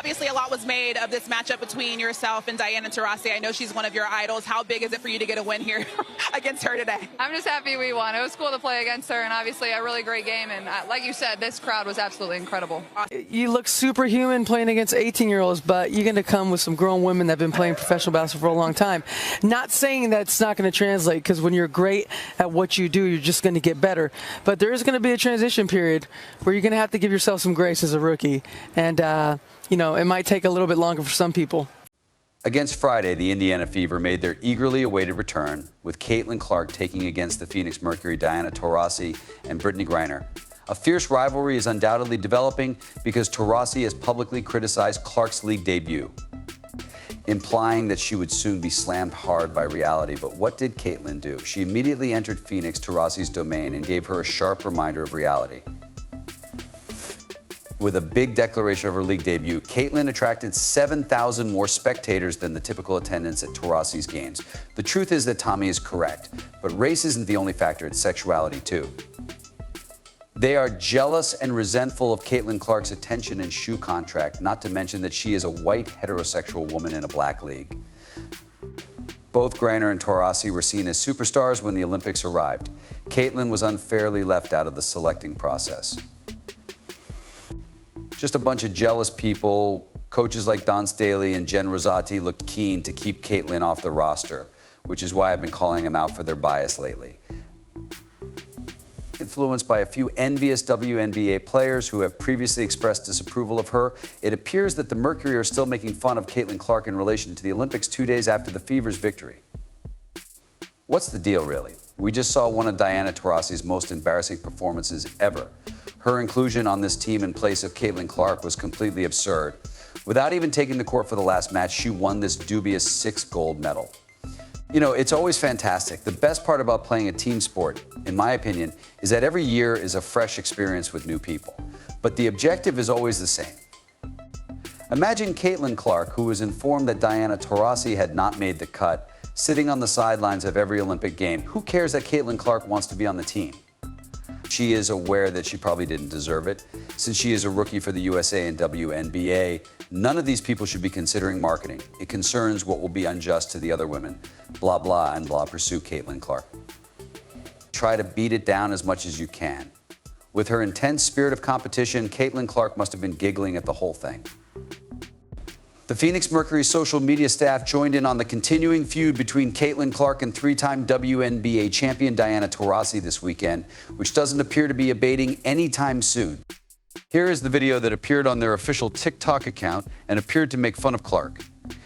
Obviously, a lot was made of this matchup between yourself and Diana Taurasi. I know she's one of your idols. How big is it for you to get a win here against her today? I'm just happy we won. It was cool to play against her, and obviously a really great game. And like you said, this crowd was absolutely incredible. You look superhuman playing against 18-year-olds, but you're going to come with some grown women that have been playing professional basketball for a long time. Not saying that it's not going to translate, because when you're great at what you do, you're just going to get better. But there is going to be a transition period where you're going to have to give yourself some grace as a rookie. And, you know, it might take a little bit longer for some people. Against Friday, the Indiana Fever made their eagerly awaited return, with Caitlin Clark taking against the Phoenix Mercury Diana Taurasi and Brittany Griner. A fierce rivalry is undoubtedly developing because Taurasi has publicly criticized Clark's league debut, implying that she would soon be slammed hard by reality. But what did Caitlin do? She immediately entered Phoenix Taurasi's domain and gave her a sharp reminder of reality. With a big declaration of her league debut, Caitlin attracted 7,000 more spectators than the typical attendance at Taurasi's games. The truth is that Tommy is correct, but race isn't the only factor, it's sexuality too. They are jealous and resentful of Caitlin Clark's attention and shoe contract, not to mention that she is a white heterosexual woman in a black league. Both Griner and Taurasi were seen as superstars when the Olympics arrived. Caitlin was unfairly left out of the selecting process. Just a bunch of jealous people. Coaches like Don Staley and Jen Rosati looked keen to keep Caitlin off the roster, which is why I've been calling them out for their bias lately. Influenced by a few envious WNBA players who have previously expressed disapproval of her, it appears that the Mercury are still making fun of Caitlin Clark in relation to the Olympics 2 days after the Fever's victory. What's the deal, really? We just saw one of Diana Taurasi's most embarrassing performances ever. Her inclusion on this team in place of Caitlin Clark was completely absurd. Without even taking the court for the last match, she won this dubious 6th gold medal. You know, it's always fantastic. The best part about playing a team sport, in my opinion, is that every year is a fresh experience with new people. But the objective is always the same. Imagine Caitlin Clark, who was informed that Diana Taurasi had not made the cut, sitting on the sidelines of every Olympic game. Who cares that Caitlin Clark wants to be on the team? She is aware that she probably didn't deserve it. Since she is a rookie for the USA and WNBA, none of these people should be considering marketing. It concerns what will be unjust to the other women. Blah, blah, and blah. Pursue Caitlin Clark. Try to beat it down as much as you can. With her intense spirit of competition, Caitlin Clark must have been giggling at the whole thing. The Phoenix Mercury social media staff joined in on the continuing feud between Caitlin Clark and 3-time WNBA champion Diana Taurasi this weekend, which doesn't appear to be abating anytime soon. Here is the video that appeared on their official TikTok account and appeared to make fun of Clark.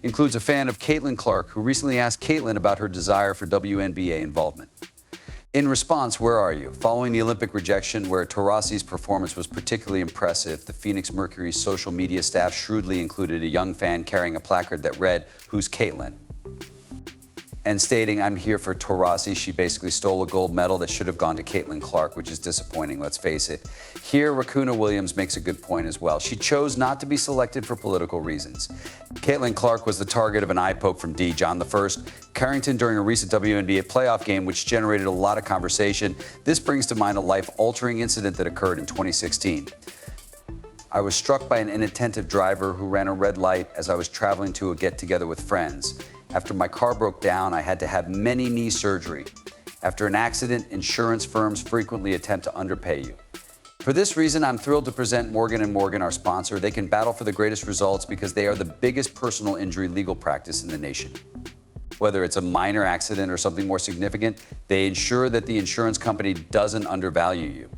Includes a fan of Caitlin Clark who recently asked Caitlin about her desire for WNBA involvement. In response, where are you? Following the Olympic rejection, where Taurasi's performance was particularly impressive, the Phoenix Mercury's social media staff shrewdly included a young fan carrying a placard that read, "Who's Caitlin?" and stating, "I'm here for Taurasi." She basically stole a gold medal that should have gone to Caitlin Clark, which is disappointing, let's face it. Here, Rakuna Williams makes a good point as well. She chose not to be selected for political reasons. Caitlin Clark was the target of an eye poke from D. John I Carrington during a recent WNBA playoff game, which generated a lot of conversation. This brings to mind a life-altering incident that occurred in 2016. I was struck by an inattentive driver who ran a red light as I was traveling to a get-together with friends. After my car broke down, I had to have many knee surgery. After an accident, insurance firms frequently attempt to underpay you. For this reason, I'm thrilled to present Morgan & Morgan, our sponsor. They can battle for the greatest results because they are the biggest personal injury legal practice in the nation. Whether it's a minor accident or something more significant, they ensure that the insurance company doesn't undervalue you.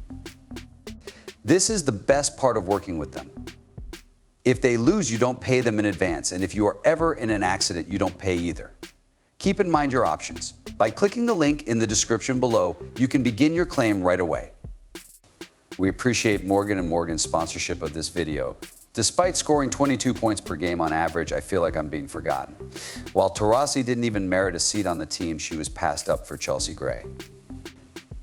This is the best part of working with them. If they lose, you don't pay them in advance. And if you are ever in an accident, you don't pay either. Keep in mind your options. By clicking the link in the description below, you can begin your claim right away. We appreciate Morgan & Morgan's sponsorship of this video. Despite scoring 22 points per game on average, I feel like I'm being forgotten. While Taurasi didn't even merit a seat on the team, she was passed up for Chelsea Gray.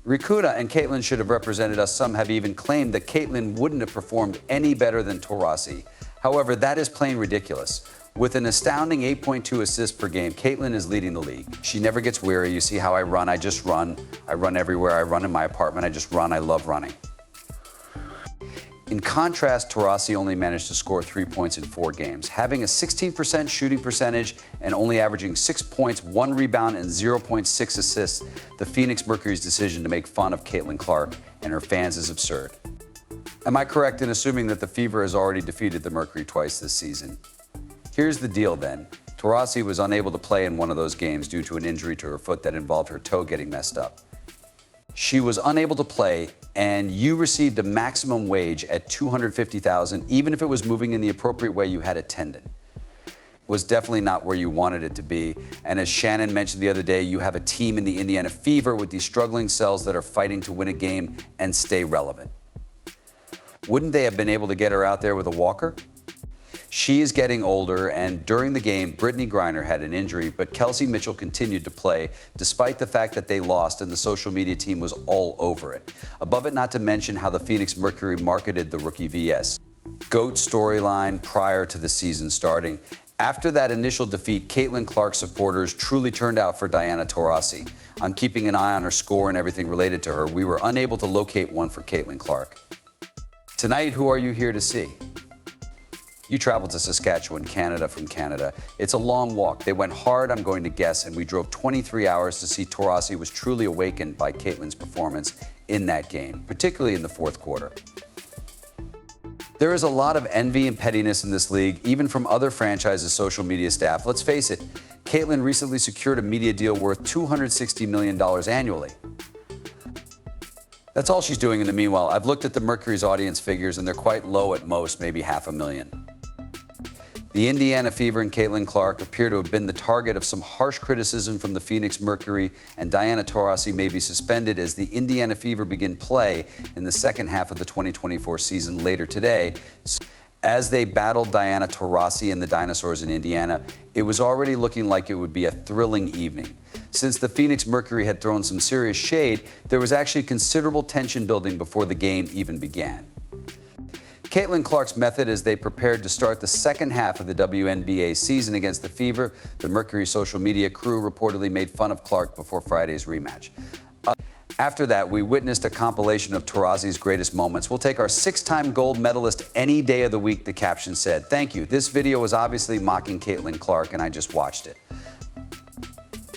Rikuda and Caitlin should have represented us. Some have even claimed that Caitlin wouldn't have performed any better than Taurasi. However, that is plain ridiculous. With an astounding 8.2 assists per game, Caitlin is leading the league. She never gets weary. You see how I run. I just run. I run everywhere. I run in my apartment. I just run. I love running. In contrast, Taurasi only managed to score 3 points in 4 games, having a 16% shooting percentage and only averaging 6 points, 1 rebound, and 0.6 assists. The Phoenix Mercury's decision to make fun of Caitlin Clark and her fans is absurd. Am I correct in assuming that the Fever has already defeated the Mercury twice this season? Here's the deal then. Taurasi was unable to play in one of those games due to an injury to her foot that involved her toe getting messed up. She was unable to play, and you received a maximum wage at $250,000, even if it was moving in the appropriate way. You had a tendon. It was definitely not where you wanted it to be. And as Shannon mentioned the other day, you have a team in the Indiana Fever with these struggling cells that are fighting to win a game and stay relevant. Wouldn't they have been able to get her out there with a walker? She is getting older, and during the game, Brittany Griner had an injury, but Kelsey Mitchell continued to play, despite the fact that they lost and the social media team was all over it. Above it, not to mention how the Phoenix Mercury marketed the rookie VS. GOAT storyline prior to the season starting. After that initial defeat, Caitlin Clark supporters truly turned out for Diana Taurasi. I'm keeping an eye on her score and everything related to her. We were unable to locate one for Caitlin Clark. Tonight, who are you here to see? You traveled to Saskatchewan, Canada from Canada. It's a long walk. They went hard, I'm going to guess, and we drove 23 hours to see Taurasi was truly awakened by Caitlin's performance in that game, particularly in the fourth quarter. There is a lot of envy and pettiness in this league, even from other franchises' social media staff. Let's face it, Caitlin recently secured a media deal worth $260 million annually. That's all she's doing in the meanwhile. I've looked at the Mercury's audience figures, and they're quite low at most, maybe 500,000. The Indiana Fever and Caitlin Clark appear to have been the target of some harsh criticism from the Phoenix Mercury, and Diana Taurasi may be suspended as the Indiana Fever begin play in the second half of the 2024 season later today. As they battled Diana Taurasi and the Dinosaurs in Indiana, it was already looking like it would be a thrilling evening. Since the Phoenix Mercury had thrown some serious shade, there was actually considerable tension building before the game even began. Caitlin Clark's method as they prepared to start the second half of the WNBA season against the Fever, the Mercury social media crew reportedly made fun of Clark before Friday's rematch. After that, we witnessed a compilation of Taurasi's greatest moments. We'll take our 6-time gold medalist any day of the week, the caption said. Thank you. This video was obviously mocking Caitlin Clark, and I just watched it.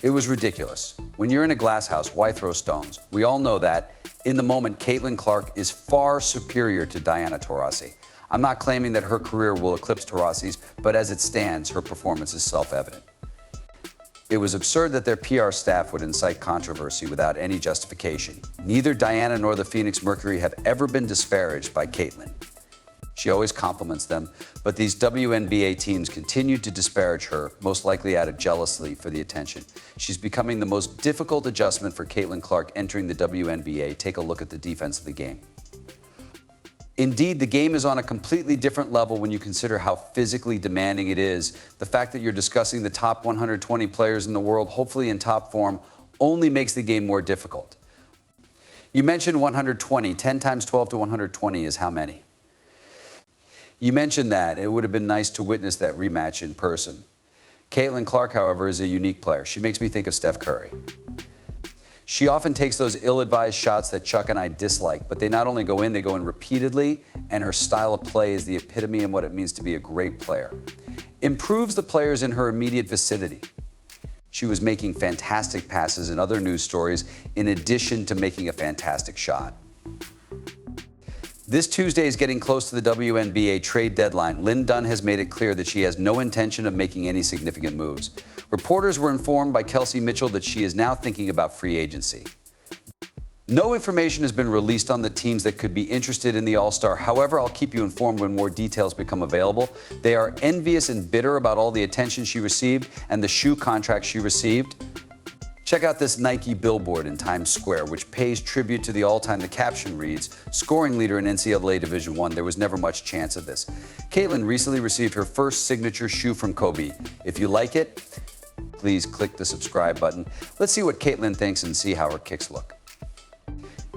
It was ridiculous. When you're in a glass house, why throw stones? We all know that. In the moment, Caitlin Clark is far superior to Diana Taurasi. I'm not claiming that her career will eclipse Taurasi's, but as it stands, her performance is self-evident. It was absurd that their PR staff would incite controversy without any justification. Neither Diana nor the Phoenix Mercury have ever been disparaged by Caitlin. She always compliments them, but these WNBA teams continue to disparage her, most likely out of jealousy for the attention. She's becoming the most difficult adjustment for Caitlin Clark entering the WNBA. Take a look at the defense of the game. Indeed, the game is on a completely different level when you consider how physically demanding it is. The fact that you're discussing the top 120 players in the world, hopefully in top form, only makes the game more difficult. You mentioned 120. 10 times 12 to 120 is how many? You mentioned that. It would have been nice to witness that rematch in person. Caitlin Clark, however, is a unique player. She makes me think of Steph Curry. She often takes those ill-advised shots that Chuck and I dislike, but they not only go in, they go in repeatedly, and her style of play is the epitome of what it means to be a great player. Improves the players in her immediate vicinity. She was making fantastic passes in other news stories, in addition to making a fantastic shot. This Tuesday is getting close to the WNBA trade deadline. Lynn Dunn has made it clear that she has no intention of making any significant moves. Reporters were informed by Kelsey Mitchell that she is now thinking about free agency. No information has been released on the teams that could be interested in the All-Star. However, I'll keep you informed when more details become available. They are envious and bitter about all the attention she received and the shoe contract she received. Check out this Nike billboard in Times Square, which pays tribute to the all-time. The caption reads, "Scoring leader in NCAA Division I. There was never much chance of this." Caitlin recently received her first signature shoe from Kobe. If you like it, please click the subscribe button. Let's see what Caitlin thinks and see how her kicks look.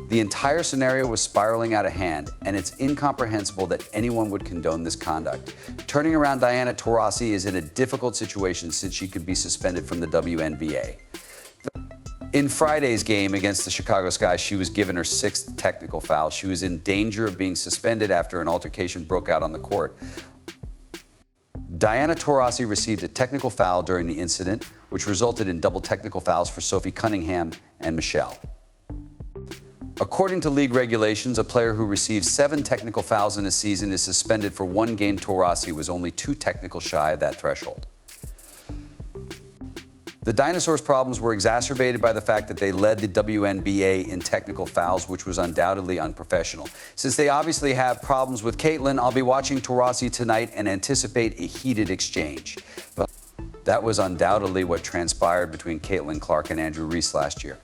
The entire scenario was spiraling out of hand, and it's incomprehensible that anyone would condone this conduct. Turning around Diana Taurasi is in a difficult situation since she could be suspended from the WNBA. In Friday's game against the Chicago Sky, she was given her 6th technical foul. She was in danger of being suspended after an altercation broke out on the court. Diana Taurasi received a technical foul during the incident, which resulted in double technical fouls for Sophie Cunningham and Michelle. According to league regulations, a player who receives 7 technical fouls in a season is suspended for 1 game. Taurasi was only 2 technicals shy of that threshold. The Dinosaurs' problems were exacerbated by the fact that they led the WNBA in technical fouls, which was undoubtedly unprofessional. Since they obviously have problems with Caitlin, I'll be watching Taurasi tonight and anticipate a heated exchange. But that was undoubtedly what transpired between Caitlin Clark and Andrew Reese last year.